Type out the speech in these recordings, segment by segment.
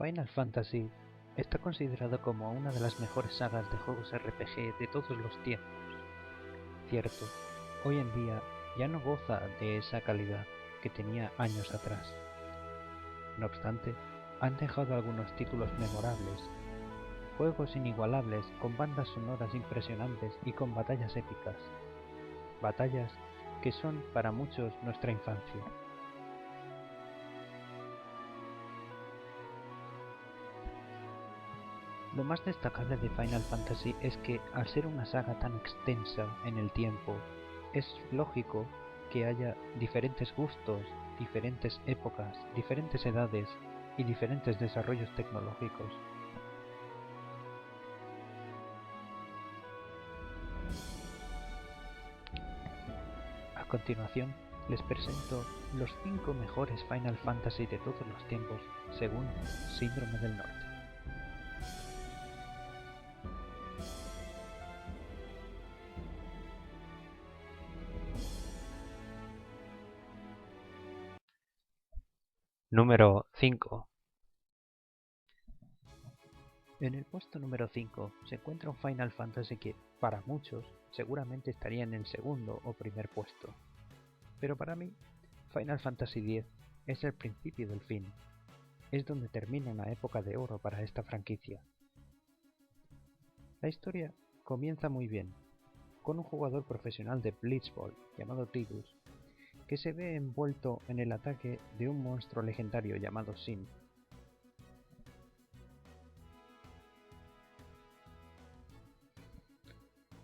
Final Fantasy está considerado como una de las mejores sagas de juegos RPG de todos los tiempos. Cierto, hoy en día ya no goza de esa calidad que tenía años atrás. No obstante, han dejado algunos títulos memorables, juegos inigualables con bandas sonoras impresionantes y con batallas épicas. Batallas que son para muchos nuestra infancia. Lo más destacable de Final Fantasy es que, al ser una saga tan extensa en el tiempo, es lógico que haya diferentes gustos, diferentes épocas, diferentes edades y diferentes desarrollos tecnológicos. A continuación, les presento los 5 mejores Final Fantasy de todos los tiempos, según Síndrome del Norte. Número 5. En el puesto número 5 se encuentra un Final Fantasy que, para muchos, seguramente estaría en el segundo o primer puesto. Pero para mí, Final Fantasy X es el principio del fin. Es donde termina una época de oro para esta franquicia. La historia comienza muy bien, con un jugador profesional de Blitzball llamado Tidus, que se ve envuelto en el ataque de un monstruo legendario llamado Sin.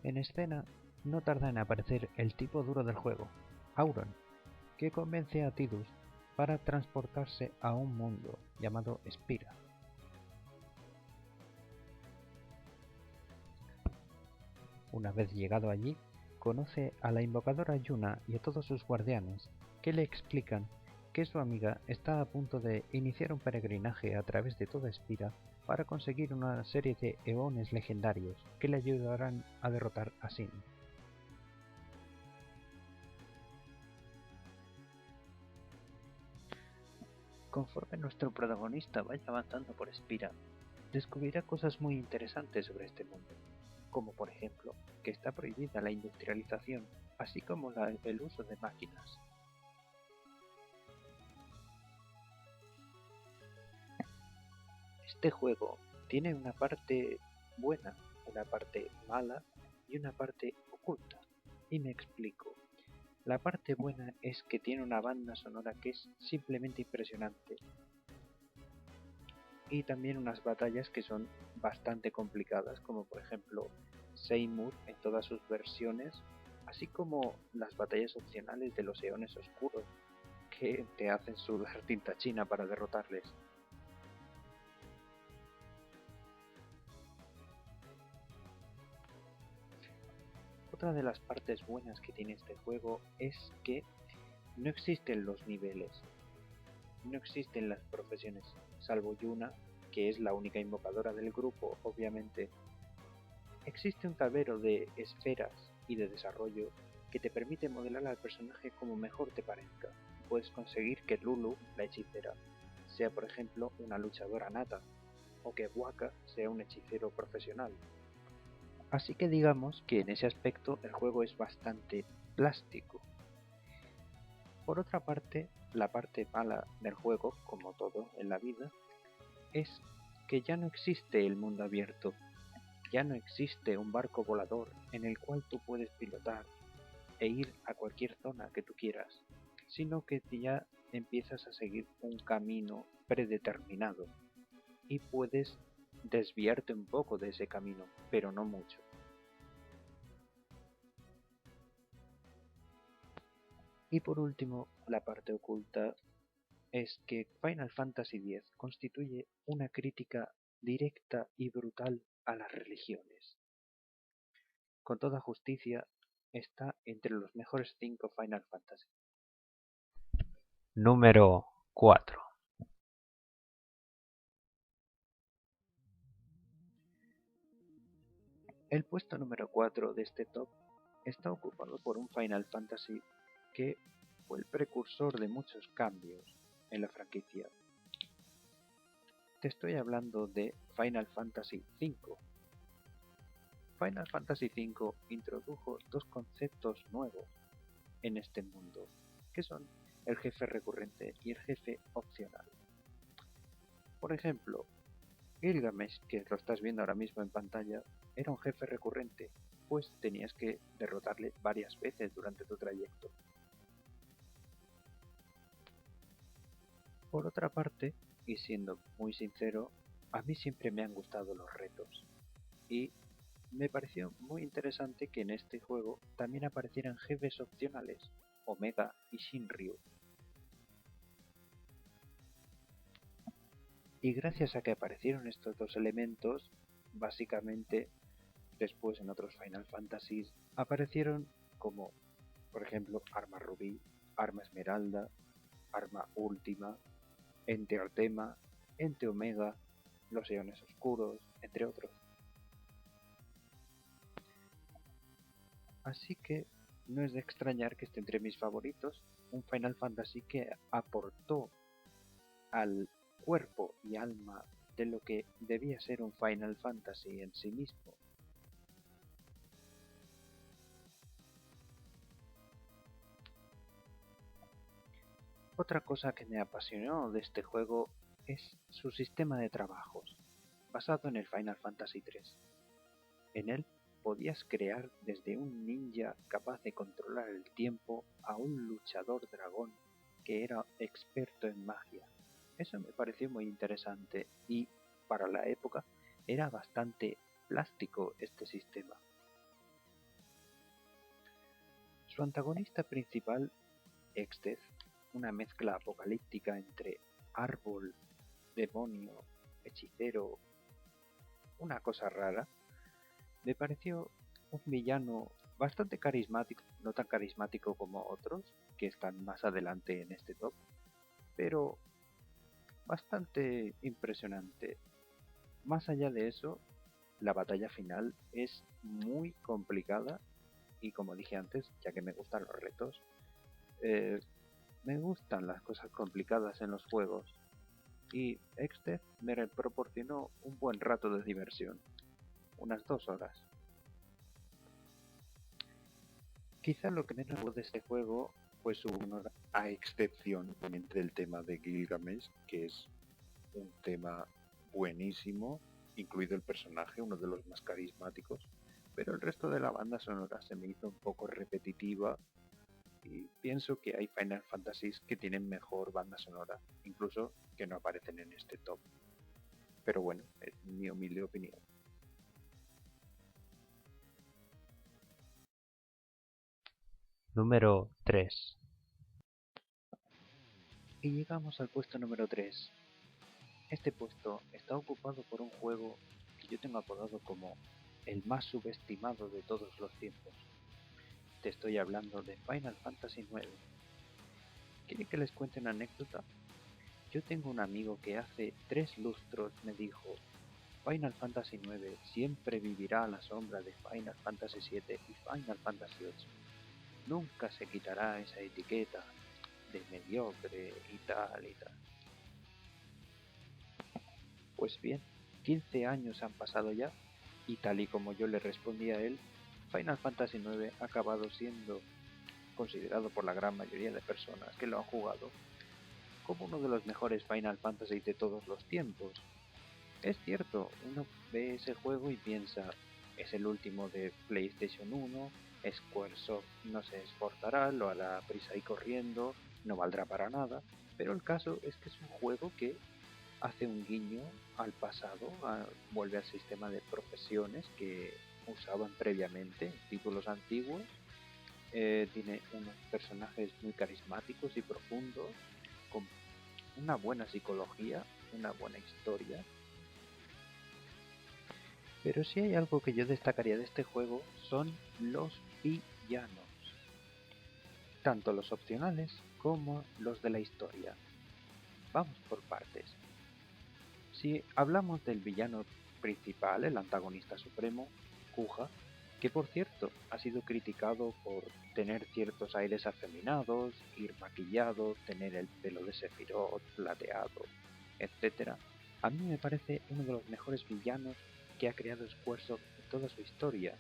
En escena no tarda en aparecer el tipo duro del juego, Auron, que convence a Tidus para transportarse a un mundo llamado Spira. Una vez llegado allí, conoce a la invocadora Yuna y a todos sus guardianes, que le explican que su amiga está a punto de iniciar un peregrinaje a través de toda Spira para conseguir una serie de eones legendarios que le ayudarán a derrotar a Sin. Conforme nuestro protagonista vaya avanzando por Spira, descubrirá cosas muy interesantes sobre este mundo, como por ejemplo que está prohibida la industrialización, así como el uso de máquinas. Este juego tiene una parte buena, una parte mala y una parte oculta. Y me explico. La parte buena es que tiene una banda sonora que es simplemente impresionante. Y también unas batallas que son bastante complicadas, como por ejemplo Seymour en todas sus versiones, así como las batallas opcionales de los eones oscuros, que te hacen sudar tinta china para derrotarles. Otra de las partes buenas que tiene este juego es que no existen los niveles, no existen las profesiones, salvo Yuna, que es la única invocadora del grupo, obviamente. Existe un tablero de esferas y de desarrollo que te permite modelar al personaje como mejor te parezca. Puedes conseguir que Lulu, la hechicera, sea por ejemplo una luchadora nata, o que Wakka sea un hechicero profesional. Así que digamos que en ese aspecto el juego es bastante plástico. Por otra parte, la parte mala del juego, como todo en la vida, es que ya no existe el mundo abierto, ya no existe un barco volador en el cual tú puedes pilotar e ir a cualquier zona que tú quieras, sino que ya empiezas a seguir un camino predeterminado y puedes desviarte un poco de ese camino, pero no mucho. Y por último, la parte oculta es que Final Fantasy X constituye una crítica directa y brutal a las religiones. Con toda justicia, está entre los mejores 5 Final Fantasy. Número 4. El puesto número 4 de este top está ocupado por un Final Fantasy que fue el precursor de muchos cambios en la franquicia. Te estoy hablando de Final Fantasy V. Final Fantasy V introdujo dos conceptos nuevos en este mundo, que son el jefe recurrente y el jefe opcional. Por ejemplo, Gilgamesh, que lo estás viendo ahora mismo en pantalla, era un jefe recurrente, pues tenías que derrotarle varias veces durante tu trayecto. Por otra parte, y siendo muy sincero, a mí siempre me han gustado los retos, y me pareció muy interesante que en este juego también aparecieran jefes opcionales, Omega y Shinryu. Y gracias a que aparecieron estos dos elementos, básicamente después en otros Final Fantasies aparecieron como, por ejemplo, Arma Rubí, Arma Esmeralda, Arma Última, Ente Artema, Ente Omega, los Eones Oscuros, entre otros. Así que no es de extrañar que esté entre mis favoritos un Final Fantasy que aportó al cuerpo y alma de lo que debía ser un Final Fantasy en sí mismo. Otra cosa que me apasionó de este juego es su sistema de trabajos, basado en el Final Fantasy III. En él podías crear desde un ninja capaz de controlar el tiempo a un luchador dragón que era experto en magia. Eso me pareció muy interesante y, para la época, era bastante plástico este sistema. Su antagonista principal, Exdeath, una mezcla apocalíptica entre árbol, demonio, hechicero, una cosa rara, me pareció un villano bastante carismático, no tan carismático como otros, que están más adelante en este top, pero bastante impresionante. Más allá de eso, la batalla final es muy complicada y, como dije antes, ya que me gustan los retos, me gustan las cosas complicadas en los juegos y Exdeath me proporcionó un buen rato de diversión, unas 2 horas. Quizá lo que menos me gustó de este juego fue su honor, a excepción del tema de Gilgamesh, que es un tema buenísimo, incluido el personaje, uno de los más carismáticos, pero el resto de la banda sonora se me hizo un poco repetitiva y pienso que hay Final Fantasies que tienen mejor banda sonora, incluso que no aparecen en este top. Pero bueno, es mi humilde opinión. Número 3. Y llegamos al puesto número 3. Este puesto está ocupado por un juego que yo tengo apodado como el más subestimado de todos los tiempos. Te estoy hablando de Final Fantasy IX. ¿Quieren que les cuente una anécdota? Yo tengo un amigo que hace 3 lustros me dijo: Final Fantasy IX siempre vivirá a la sombra de Final Fantasy VII y Final Fantasy VIII. Nunca se quitará esa etiqueta de mediocre y tal y tal. Pues bien, 15 años han pasado ya, y tal y como yo le respondí a él, Final Fantasy IX ha acabado siendo considerado por la gran mayoría de personas que lo han jugado como uno de los mejores Final Fantasy de todos los tiempos. Es cierto, uno ve ese juego y piensa, es el último de PlayStation 1, Squaresoft no se esforzará, lo hará prisa y corriendo, no valdrá para nada, pero el caso es que es un juego que hace un guiño al pasado, vuelve al sistema de profesiones que usaban previamente en títulos antiguos, tiene unos personajes muy carismáticos y profundos, con una buena psicología, una buena historia. Pero si hay algo que yo destacaría de este juego son los villanos, tanto los opcionales como los de la historia. Vamos por partes. Si hablamos del villano principal, el antagonista supremo, Kuja, que por cierto ha sido criticado por tener ciertos aires afeminados, ir maquillado, tener el pelo de Sephiroth plateado, etc. A mí me parece uno de los mejores villanos que ha creado Squaresoft en toda su historia.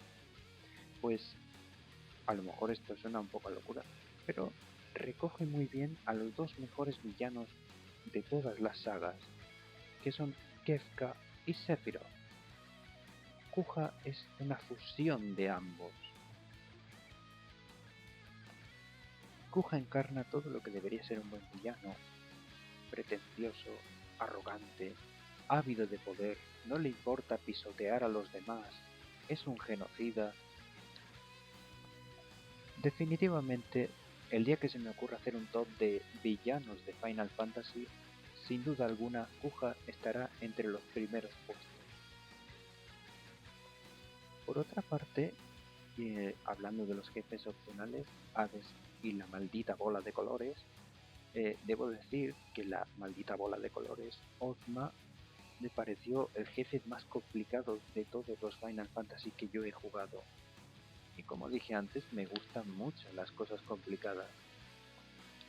Pues a lo mejor esto suena un poco a locura, pero recoge muy bien a los dos mejores villanos de todas las sagas, que son Kefka y Sephiroth. Kuja es una fusión de ambos. Kuja encarna todo lo que debería ser un buen villano: pretencioso, arrogante, ávido de poder, no le importa pisotear a los demás, es un genocida. Definitivamente, el día que se me ocurra hacer un top de villanos de Final Fantasy, sin duda alguna Kuja estará entre los primeros puestos. Por otra parte, hablando de los jefes opcionales, Hades y la maldita bola de colores, debo decir que la maldita bola de colores, Ozma, me pareció el jefe más complicado de todos los Final Fantasy que yo he jugado. Y como dije antes, me gustan mucho las cosas complicadas.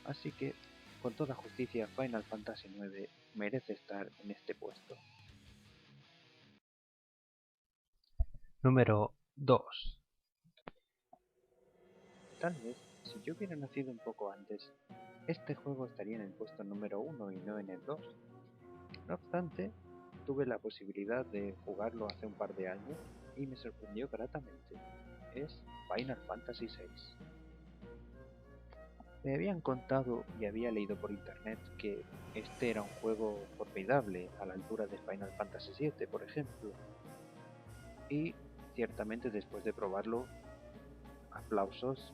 Así que, con toda justicia, Final Fantasy IX merece estar en este puesto. Número 2. Tal vez, si yo hubiera nacido un poco antes, este juego estaría en el puesto número 1 y no en el 2. No obstante, tuve la posibilidad de jugarlo hace un par de años y me sorprendió gratamente. Es Final Fantasy VI. Me habían contado y había leído por internet que este era un juego formidable, a la altura de Final Fantasy VII, por ejemplo. Y ciertamente después de probarlo, aplausos.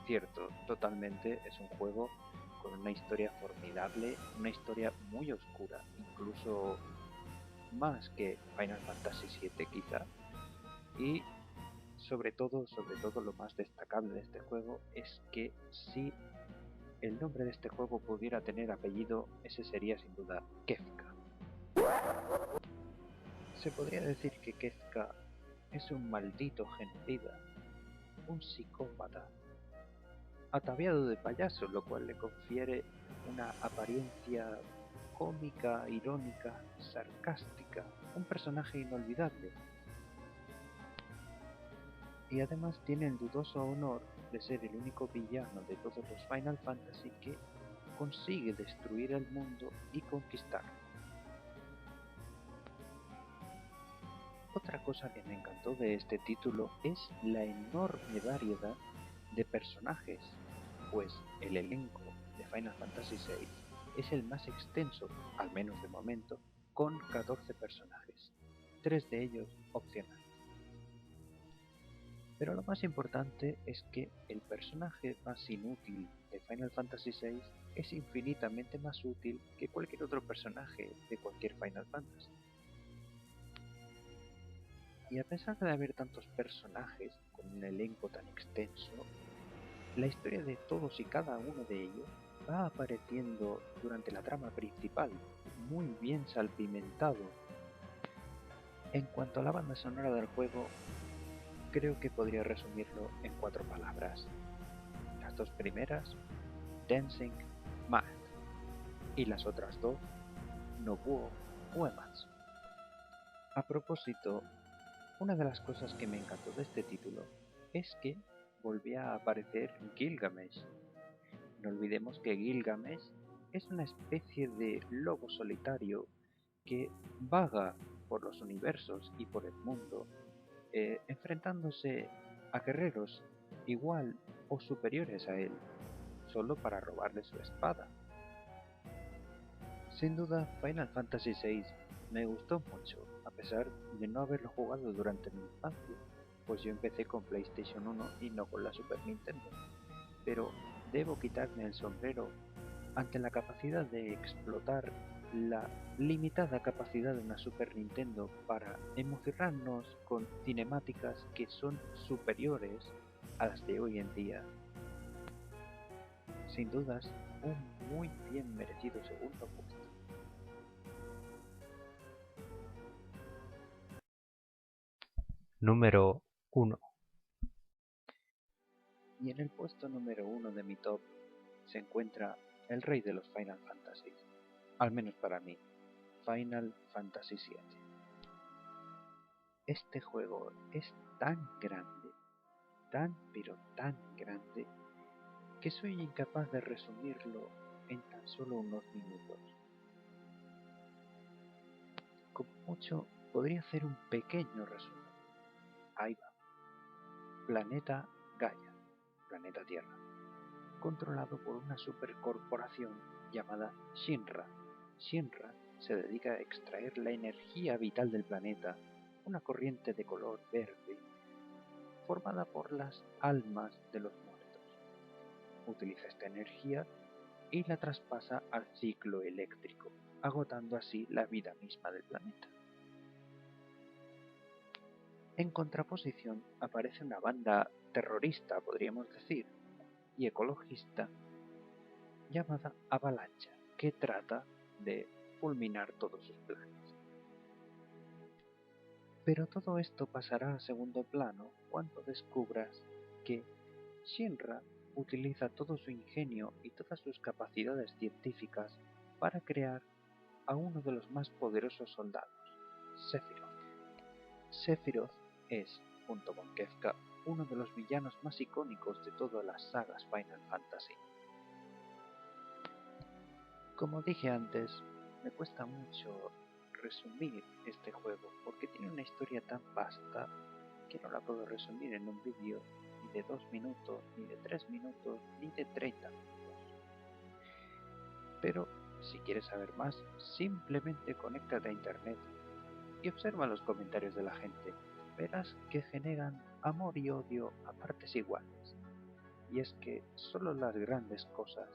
Cierto, totalmente es un juego con una historia formidable, una historia muy oscura, incluso más que Final Fantasy VII quizá. Y sobre todo lo más destacable de este juego es que si el nombre de este juego pudiera tener apellido, ese sería sin duda Kefka. Se podría decir que Kefka es un maldito genocida, un psicópata, ataviado de payaso, lo cual le confiere una apariencia cómica, irónica, sarcástica, un personaje inolvidable. Y además tiene el dudoso honor de ser el único villano de todos los Final Fantasy que consigue destruir el mundo y conquistarlo. Otra cosa que me encantó de este título es la enorme variedad de personajes, pues el elenco de Final Fantasy VI es el más extenso, al menos de momento, con 14 personajes, 3 de ellos opcionales. Pero lo más importante es que el personaje más inútil de Final Fantasy VI es infinitamente más útil que cualquier otro personaje de cualquier Final Fantasy. Y a pesar de haber tantos personajes con un elenco tan extenso, la historia de todos y cada uno de ellos va apareciendo durante la trama principal, muy bien salpimentado. En cuanto a la banda sonora del juego, creo que podría resumirlo en 4 palabras. Las 2 primeras, Dancing Mad, y las otras 2, Nobuo Uematsu. A propósito, una de las cosas que me encantó de este título es que volvía a aparecer Gilgamesh. No olvidemos que Gilgamesh es una especie de lobo solitario que vaga por los universos y por el mundo, enfrentándose a guerreros igual o superiores a él, solo para robarle su espada. Sin duda, Final Fantasy VI me gustó mucho, a pesar de no haberlo jugado durante mi infancia, pues yo empecé con PlayStation 1 y no con la Super Nintendo. Pero debo quitarme el sombrero ante la capacidad de explotar la limitada capacidad de una Super Nintendo para emocionarnos con cinemáticas que son superiores a las de hoy en día. Sin dudas, un muy bien merecido segundo puesto. Número 1. Y en el puesto número 1 de mi top se encuentra el rey de los Final Fantasy, al menos para mí. Final Fantasy VII. Este juego es tan grande, tan pero tan grande, que soy incapaz de resumirlo en tan solo unos minutos. Como mucho, podría hacer un pequeño resumen. Ahí va. Planeta Gaia, planeta Tierra, controlado por una supercorporación llamada Shinra. Shinra se dedica a extraer la energía vital del planeta, una corriente de color verde, formada por las almas de los muertos. Utiliza esta energía y la traspasa al ciclo eléctrico, agotando así la vida misma del planeta. En contraposición aparece una banda terrorista, podríamos decir, y ecologista, llamada Avalancha, que trata de fulminar todos sus planes. Pero todo esto pasará a segundo plano cuando descubras que Shinra utiliza todo su ingenio y todas sus capacidades científicas para crear a uno de los más poderosos soldados, Sephiroth. Sephiroth es, junto con Kefka, uno de los villanos más icónicos de todas las sagas Final Fantasy. Como dije antes, me cuesta mucho resumir este juego porque tiene una historia tan vasta que no la puedo resumir en un vídeo ni de 2 minutos, ni de 3 minutos, ni de 30 minutos. Pero si quieres saber más, simplemente conéctate a internet y observa los comentarios de la gente. Verás que generan amor y odio a partes iguales. Y es que solo las grandes cosas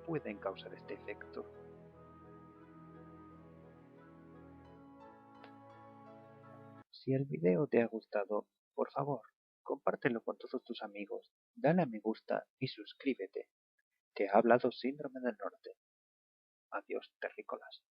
pueden causar este efecto. Si el video te ha gustado, por favor, compártelo con todos tus amigos, dale a me gusta y suscríbete. Te ha hablado Síndrome del Norte. Adiós, terrícolas.